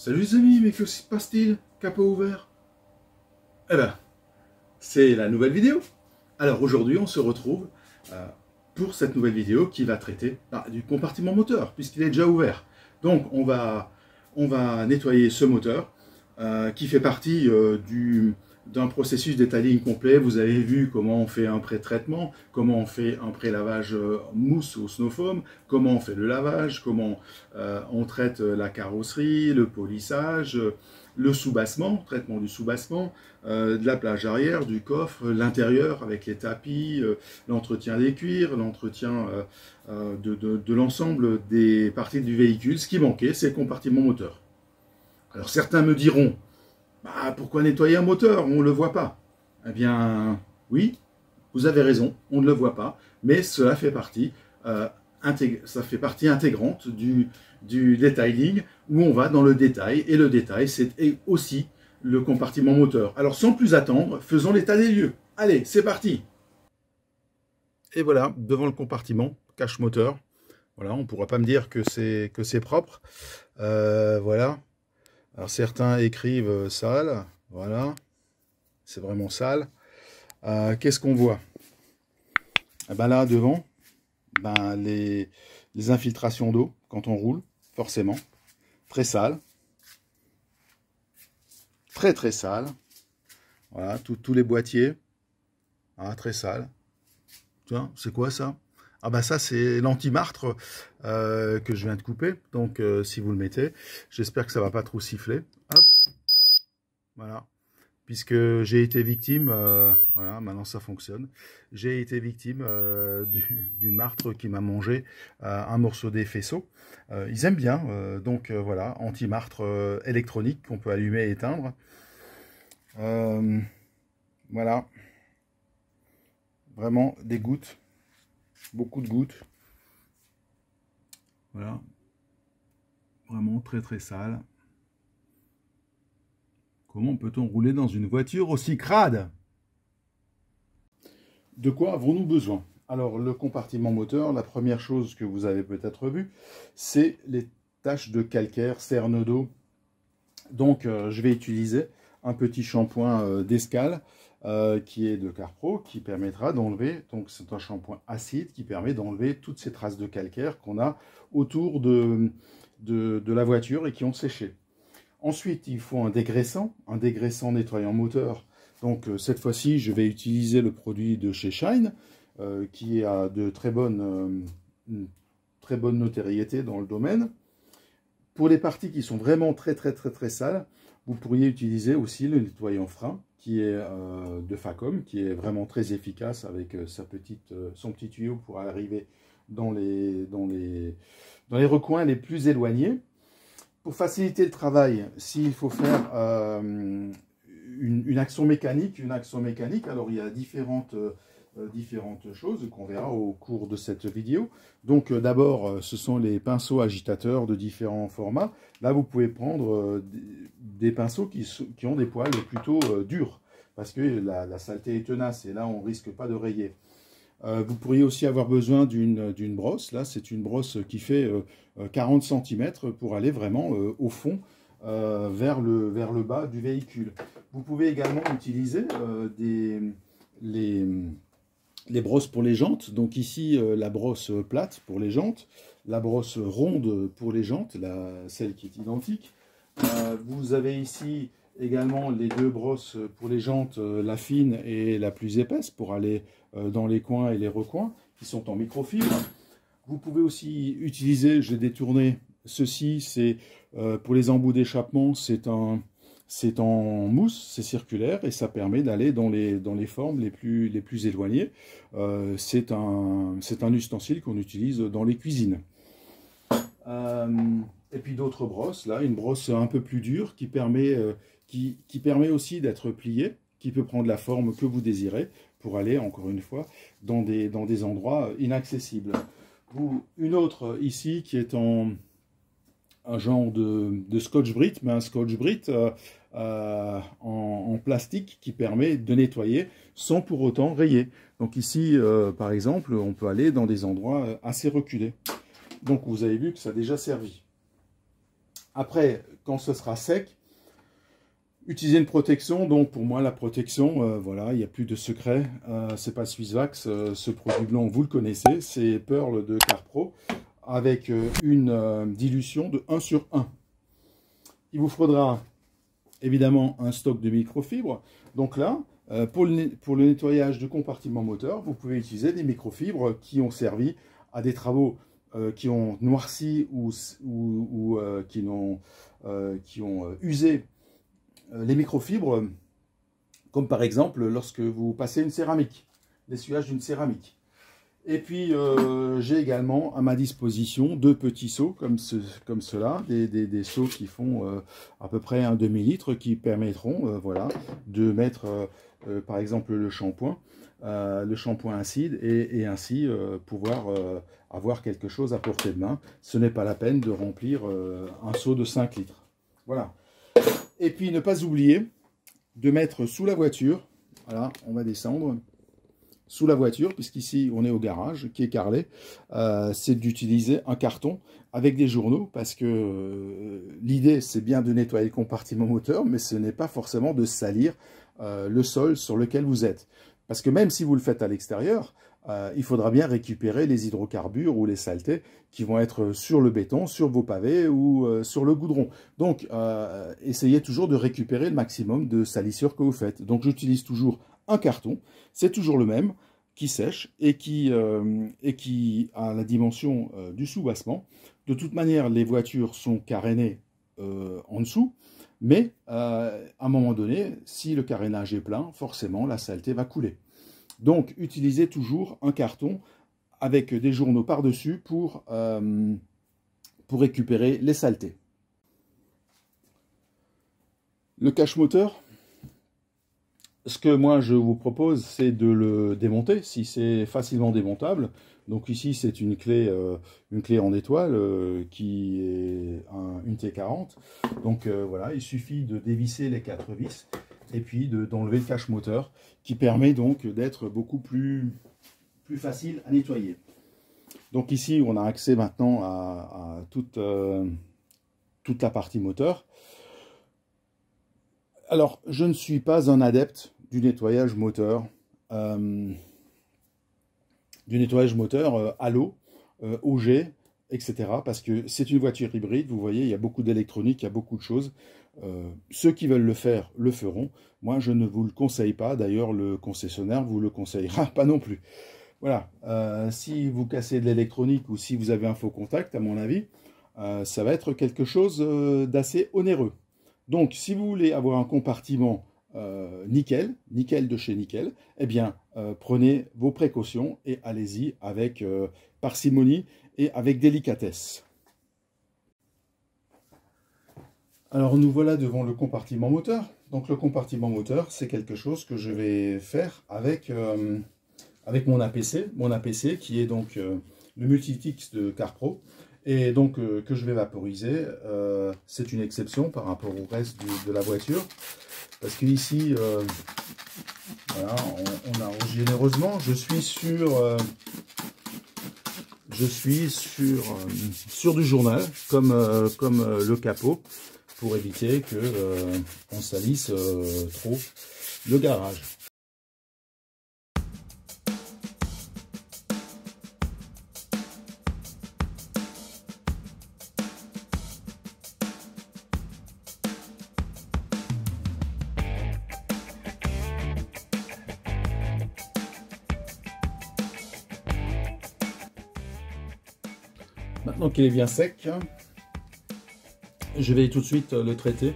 Salut les amis, mais que se passe-t-il? Capot ouvert? Eh ben, c'est la nouvelle vidéo. Alors aujourd'hui, on se retrouve pour cette nouvelle vidéo qui va traiter du compartiment moteur, puisqu'il est déjà ouvert. Donc on va nettoyer ce moteur qui fait partie d'un processus d'étaling complet. Vous avez vu comment on fait un pré-traitement, comment on fait un pré-lavage mousse au snow foam, comment on fait le lavage, comment on traite la carrosserie, le polissage, le soubassement, traitement du soubassement, de la plage arrière, du coffre, l'intérieur avec les tapis, l'entretien des cuirs, l'entretien de l'ensemble des parties du véhicule. Ce qui manquait, c'est le compartiment moteur. Alors certains me diront, pourquoi nettoyer un moteur? On ne le voit pas. Eh bien, oui, vous avez raison, on ne le voit pas, mais cela fait partie, intégrante du detailing, où on va dans le détail, et le détail, c'est aussi le compartiment moteur. Alors, sans plus attendre, faisons l'état des lieux. Allez, c'est parti! Et voilà, devant le compartiment, cache moteur. Voilà, on ne pourra pas me dire que c'est propre. Voilà. Alors certains écrivent sale, voilà, c'est vraiment sale. Qu'est-ce qu'on voit? Là devant, les infiltrations d'eau quand on roule, forcément, très sale, très sale. Voilà, tous les boîtiers, très sale. Tiens, c'est quoi ça? Ça c'est l'anti-martre que je viens de couper, donc si vous le mettez, j'espère que ça va pas trop siffler. Hop, voilà, puisque j'ai été victime, voilà, maintenant ça fonctionne, j'ai été victime d'une martre qui m'a mangé un morceau des faisceaux. Ils aiment bien, donc voilà, anti-martre électronique qu'on peut allumer et éteindre. Voilà, vraiment des gouttes. Beaucoup de gouttes. Voilà. Vraiment très sale. Comment peut-on rouler dans une voiture aussi crade? De quoi avons-nous besoin? Alors, le compartiment moteur, la première chose que vous avez peut-être vue, c'est les taches de calcaire, cernes d'eau. Donc, je vais utiliser un petit shampoing d'escale qui est de Carpro, qui permettra d'enlever, donc c'est un shampoing acide qui permet d'enlever toutes ces traces de calcaire qu'on a autour de la voiture et qui ont séché. Ensuite, il faut un dégraissant nettoyant moteur. Donc cette fois-ci, je vais utiliser le produit de chez Shine, qui a de une très bonne notoriété dans le domaine. Pour les parties qui sont vraiment très sales, vous pourriez utiliser aussi le nettoyant frein, qui est de Facom, qui est vraiment très efficace avec son petit tuyau pour arriver dans les recoins les plus éloignés. Pour faciliter le travail, s'il faut faire une action mécanique, alors il y a différentes choses qu'on verra au cours de cette vidéo. Donc d'abord, ce sont les pinceaux agitateurs de différents formats. Là, vous pouvez prendre des pinceaux qui ont des poils plutôt durs, parce que la saleté est tenace, et là, on risque pas de rayer. Vous pourriez aussi avoir besoin d'une brosse. Là, c'est une brosse qui fait 40 cm pour aller vraiment au fond, vers le bas du véhicule. Vous pouvez également utiliser les brosses pour les jantes. Donc ici, la brosse plate pour les jantes, la brosse ronde pour les jantes, celle qui est identique. Vous avez ici également les deux brosses pour les jantes, la fine et la plus épaisse, pour aller dans les coins et les recoins, qui sont en microfibre. Vous pouvez aussi utiliser, j'ai détourné ceci, c'est pour les embouts d'échappement, c'est en mousse, c'est circulaire, et ça permet d'aller dans les formes les plus éloignées. C'est un ustensile qu'on utilise dans les cuisines. Et puis d'autres brosses, là, une brosse un peu plus dure qui permet aussi d'être pliée, qui peut prendre la forme que vous désirez pour aller, encore une fois, dans des endroits inaccessibles. Une autre ici qui est un genre de Scotch-Brite, mais un Scotch-Brite en plastique qui permet de nettoyer sans pour autant rayer. Donc ici, par exemple, on peut aller dans des endroits assez reculés. Donc vous avez vu que ça a déjà servi. Après, quand ce sera sec, utilisez une protection. Donc pour moi, la protection, voilà, il n'y a plus de secret. C'est pas Swissvax. Ce produit blanc, vous le connaissez. C'est Pearl de Carpro avec une dilution de 1 sur 1. Il vous faudra évidemment un stock de microfibres. Donc là, pour le nettoyage de compartiment moteur, vous pouvez utiliser des microfibres qui ont servi à des travaux qui ont noirci ou qui ont usé les microfibres, comme par exemple lorsque vous passez une céramique, l'essuyage d'une céramique. Et puis j'ai également à ma disposition 2 petits seaux comme cela, des seaux qui font à peu près un demi-litre, qui permettront voilà, de mettre par exemple le shampoing acide et ainsi pouvoir avoir quelque chose à portée de main. Ce n'est pas la peine de remplir un seau de 5 litres. Voilà. Et puis ne pas oublier de mettre sous la voiture, voilà, on va descendre, sous la voiture, puisqu'ici on est au garage, qui est carrelé, c'est d'utiliser un carton avec des journaux, parce que l'idée c'est bien de nettoyer le compartiment moteur, mais ce n'est pas forcément de salir le sol sur lequel vous êtes. Parce que même si vous le faites à l'extérieur, il faudra bien récupérer les hydrocarbures ou les saletés qui vont être sur le béton, sur vos pavés ou sur le goudron. Donc essayez toujours de récupérer le maximum de salissure que vous faites. Donc j'utilise toujours un carton, c'est toujours le même, qui sèche et qui a la dimension du soubassement. De toute manière, les voitures sont carénées en dessous, mais à un moment donné, si le carénage est plein, forcément la saleté va couler. Donc utilisez toujours un carton avec des journaux par-dessus pour récupérer les saletés. Le cache moteur, ce que moi je vous propose, c'est de le démonter si c'est facilement démontable. Donc ici c'est une clé en étoile qui est une T40. Donc voilà, il suffit de dévisser les 4 vis et puis d'enlever le cache moteur, qui permet donc d'être beaucoup plus facile à nettoyer. Donc ici on a accès maintenant à toute la partie moteur. Alors je ne suis pas un adepte du nettoyage moteur à l'eau, au jet, etc. Parce que c'est une voiture hybride, vous voyez, il y a beaucoup d'électronique, il y a beaucoup de choses. Ceux qui veulent le faire, le feront. Moi, je ne vous le conseille pas. D'ailleurs, le concessionnaire vous le conseillera pas non plus. Voilà. Si vous cassez de l'électronique ou si vous avez un faux contact, à mon avis, ça va être quelque chose d'assez onéreux. Donc, si vous voulez avoir un compartiment nickel de chez Nickel, eh bien, prenez vos précautions et allez-y avec parcimonie et avec délicatesse. Alors, nous voilà devant le compartiment moteur. Donc, le compartiment moteur, c'est quelque chose que je vais faire avec mon APC qui est donc le Multitix de Carpro, et donc que je vais vaporiser. C'est une exception par rapport au reste de la voiture, parce que ici, voilà, on arrange généreusement. Je suis sur du journal, comme le capot, pour éviter que on salisse trop le garage. Maintenant qu'il est bien sec, je vais tout de suite le traiter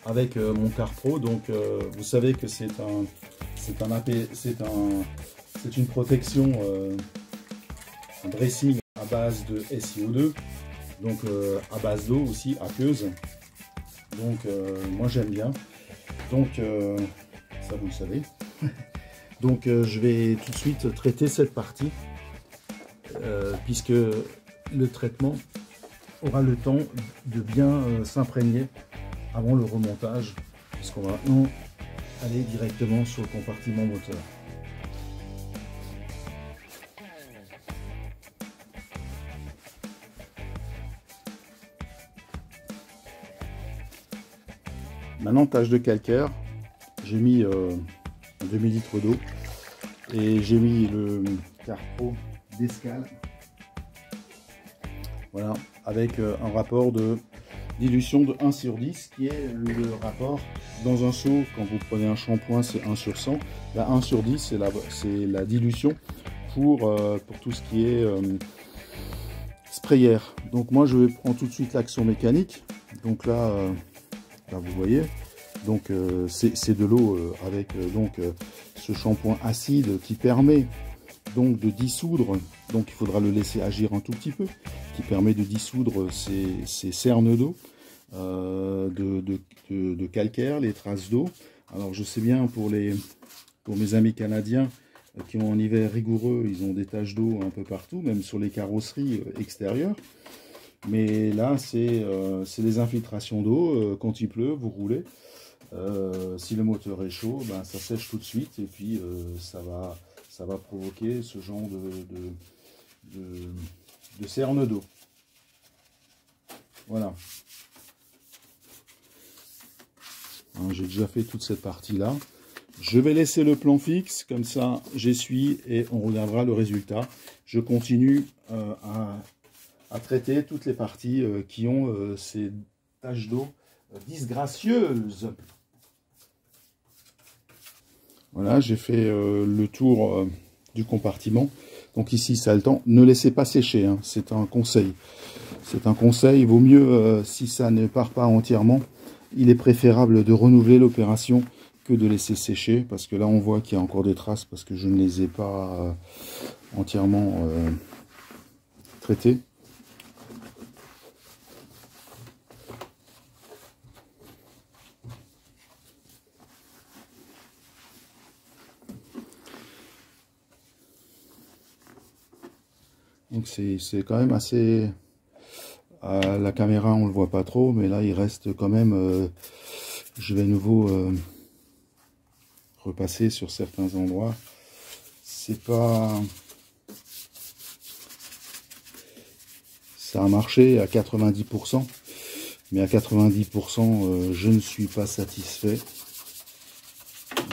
avec mon Carpro. Donc vous savez que c'est une protection, un dressing à base de SiO2, donc à base d'eau aussi, aqueuse. Donc moi j'aime bien. Donc ça vous le savez. Donc je vais tout de suite traiter cette partie, puisque le traitement aura le temps de bien s'imprégner avant le remontage, puisqu'on va maintenant aller directement sur le compartiment moteur. Maintenant, tâche de calcaire, j'ai mis un demi-litre d'eau et j'ai mis le Carpro d'escale. Voilà, avec un rapport de dilution de 1/10, qui est le rapport dans un seau. Quand vous prenez un shampoing, c'est 1/100. La 1/10, c'est la dilution pour tout ce qui est sprayère. Donc moi, je vais prendre tout de suite l'action mécanique. Donc là, là vous voyez, donc c'est de l'eau avec ce shampoing acide qui permet donc de dissoudre, donc il faudra le laisser agir un tout petit peu, qui permet de dissoudre ces cernes d'eau, de calcaire, les traces d'eau. Alors je sais bien pour mes amis canadiens qui ont un hiver rigoureux, ils ont des taches d'eau un peu partout, même sur les carrosseries extérieures. Mais là, c'est les infiltrations d'eau. Quand il pleut, vous roulez. Si le moteur est chaud, ben, ça sèche tout de suite et puis ça va provoquer ce genre de cerne d'eau. Voilà. Hein, j'ai déjà fait toute cette partie-là. Je vais laisser le plan fixe, comme ça j'essuie et on regardera le résultat. Je continue à traiter toutes les parties qui ont ces taches d'eau disgracieuses. Voilà, j'ai fait le tour du compartiment. Donc ici, ça a le temps. Ne laissez pas sécher, hein, c'est un conseil. C'est un conseil. Il vaut mieux, si ça ne part pas entièrement, il est préférable de renouveler l'opération que de laisser sécher. Parce que là, on voit qu'il y a encore des traces parce que je ne les ai pas entièrement traitées. Donc c'est quand même assez... À la caméra on le voit pas trop, mais là il reste quand même... je vais à nouveau repasser sur certains endroits. C'est pas... Ça a marché à 90%, mais à 90% je ne suis pas satisfait.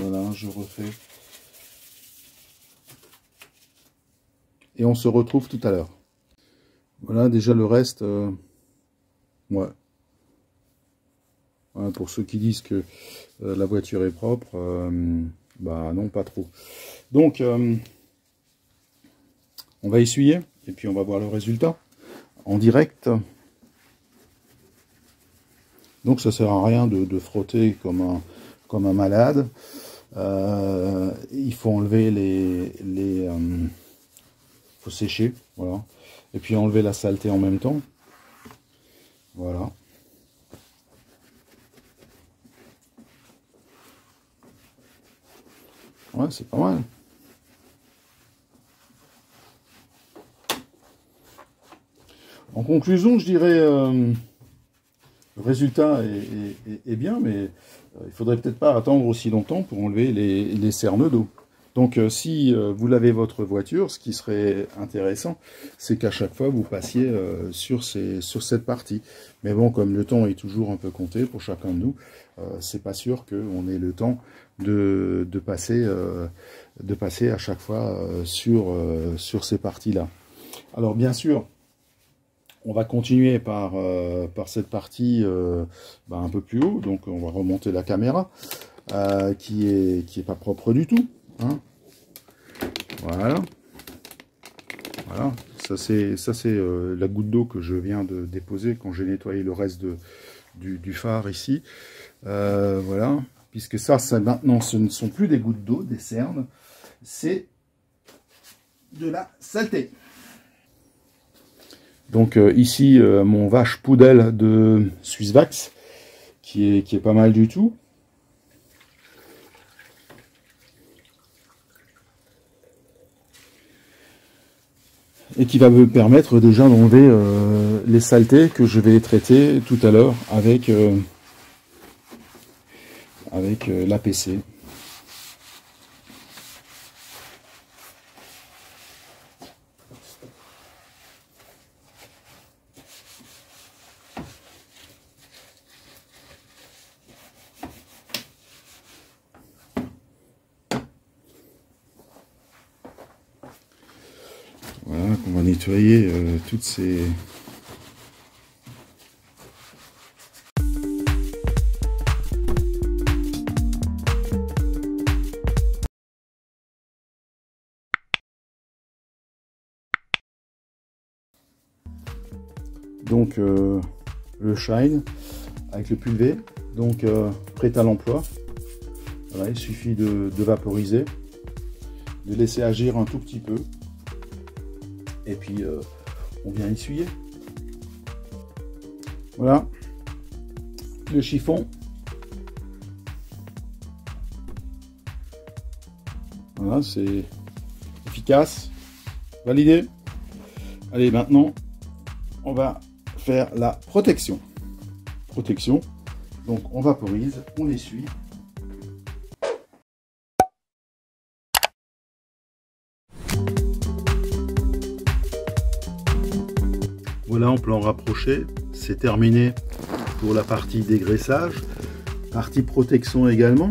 Voilà, je refais. Et on se retrouve tout à l'heure. Voilà, déjà le reste, ouais. Voilà, pour ceux qui disent que la voiture est propre, bah non, pas trop. Donc, on va essuyer, et puis on va voir le résultat en direct. Donc ça sert à rien de frotter comme un malade. Il faut enlever faut sécher, voilà. Et puis enlever la saleté en même temps. Voilà. Ouais, c'est pas mal. En conclusion, je dirais, le résultat est bien, mais il faudrait peut-être pas attendre aussi longtemps pour enlever les cernes d'eau. Donc si vous lavez votre voiture, ce qui serait intéressant, c'est qu'à chaque fois vous passiez sur cette partie. Mais bon, comme le temps est toujours un peu compté pour chacun de nous, c'est pas sûr qu'on ait le temps de passer à chaque fois sur ces parties-là. Alors bien sûr, on va continuer par cette partie un peu plus haut. Donc on va remonter la caméra qui est pas propre du tout. Hein. Voilà. Voilà. Ça c'est la goutte d'eau que je viens de déposer quand j'ai nettoyé le reste du phare ici. Voilà. Puisque ça maintenant, ce ne sont plus des gouttes d'eau, des cernes. C'est de la saleté. Donc ici, mon vache poudelle de Swissvax, qui est pas mal du tout. Et qui va me permettre déjà d'enlever les saletés que je vais traiter tout à l'heure avec l'APC. nettoyer toutes ces... Donc le Shine avec le pulvé, donc prêt à l'emploi. Voilà, il suffit de vaporiser, de laisser agir un tout petit peu, et puis on vient essuyer. Voilà le chiffon. Voilà, c'est efficace, validé. Allez, maintenant on va faire la protection. Donc on vaporise, on essuie. Voilà, en plan rapproché, c'est terminé pour la partie dégraissage, partie protection également.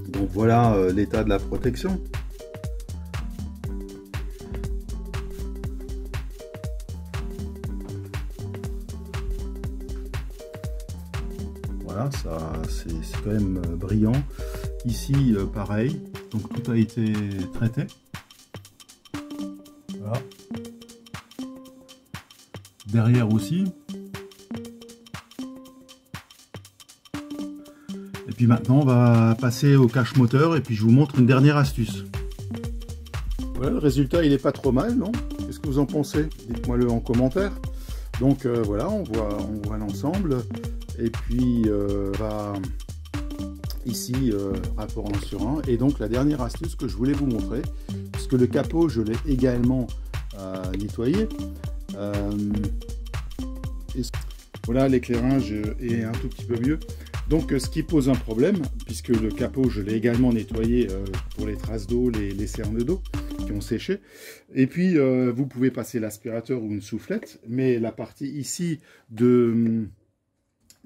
Donc voilà l'état de la protection. Voilà, ça c'est quand même brillant. Ici pareil, donc tout a été traité. Voilà. Derrière aussi. Et puis maintenant on va passer au cache moteur et puis je vous montre une dernière astuce. Voilà, le résultat il est pas trop mal, non? Qu'est-ce que vous en pensez? Dites-moi le en commentaire. Donc voilà, on voit l'ensemble. Et puis va ici rapport 1 sur 1. Et donc la dernière astuce que je voulais vous montrer, puisque le capot je l'ai également nettoyé. Et voilà, l'éclairage est un tout petit peu mieux. Donc ce qui pose un problème, puisque le capot je l'ai également nettoyé pour les traces d'eau, les cernes d'eau qui ont séché. Et puis vous pouvez passer l'aspirateur ou une soufflette, mais la partie ici de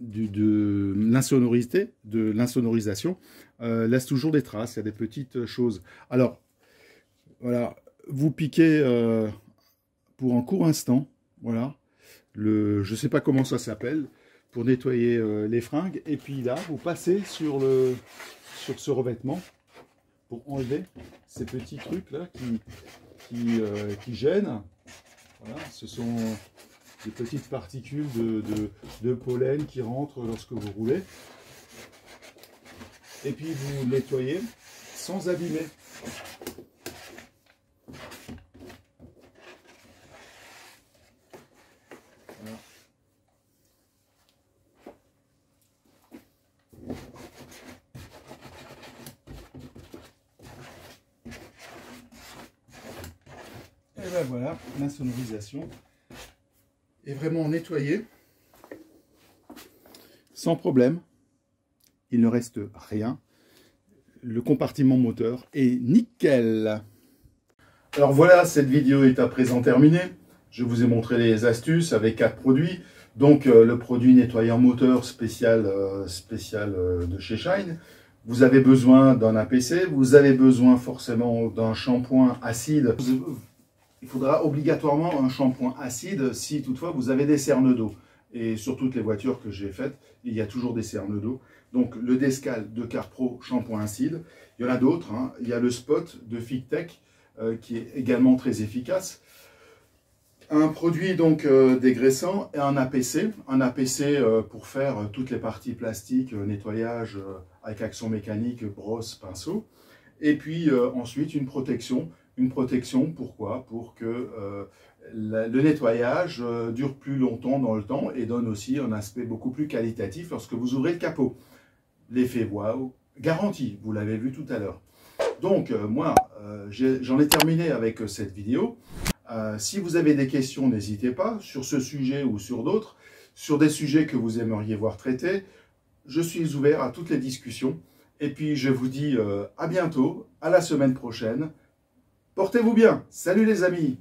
l'insonorisation laisse toujours des traces, il y a des petites choses. Alors voilà, vous piquez pour un court instant, voilà, je ne sais pas comment ça s'appelle, pour nettoyer les fringues, et puis là vous passez sur ce revêtement pour enlever ces petits trucs là qui gênent. Voilà, ce sont des petites particules de pollen qui rentrent lorsque vous roulez. Et puis vous nettoyez sans abîmer. Voilà. Et ben voilà, l'insonorisation est vraiment nettoyée sans problème. Il ne reste rien. Le compartiment moteur est nickel. Alors voilà, cette vidéo est à présent terminée. Je vous ai montré les astuces avec 4 produits. Donc le produit nettoyant moteur spécial de chez Shine. Vous avez besoin d'un APC, vous avez besoin forcément d'un shampoing acide. Il faudra obligatoirement un shampoing acide si toutefois vous avez des cernes d'eau. Et sur toutes les voitures que j'ai faites, il y a toujours des cernes d'eau. Donc le Descal de Carpro shampoing acide. Il y en a d'autres, hein. Il y a le Spot de Fictech qui est également très efficace. Un produit donc dégraissant et un APC. Un APC pour faire toutes les parties plastiques, nettoyage avec action mécanique, brosse, pinceau. Et puis ensuite une protection. Une protection, pourquoi? Pour que le nettoyage dure plus longtemps dans le temps et donne aussi un aspect beaucoup plus qualitatif lorsque vous ouvrez le capot. L'effet waouh, garanti, vous l'avez vu tout à l'heure. Donc moi, j'en ai terminé avec cette vidéo. Si vous avez des questions, n'hésitez pas, sur ce sujet ou sur d'autres, sur des sujets que vous aimeriez voir traités. Je suis ouvert à toutes les discussions. Et puis je vous dis à bientôt, à la semaine prochaine. Portez-vous bien. Salut les amis.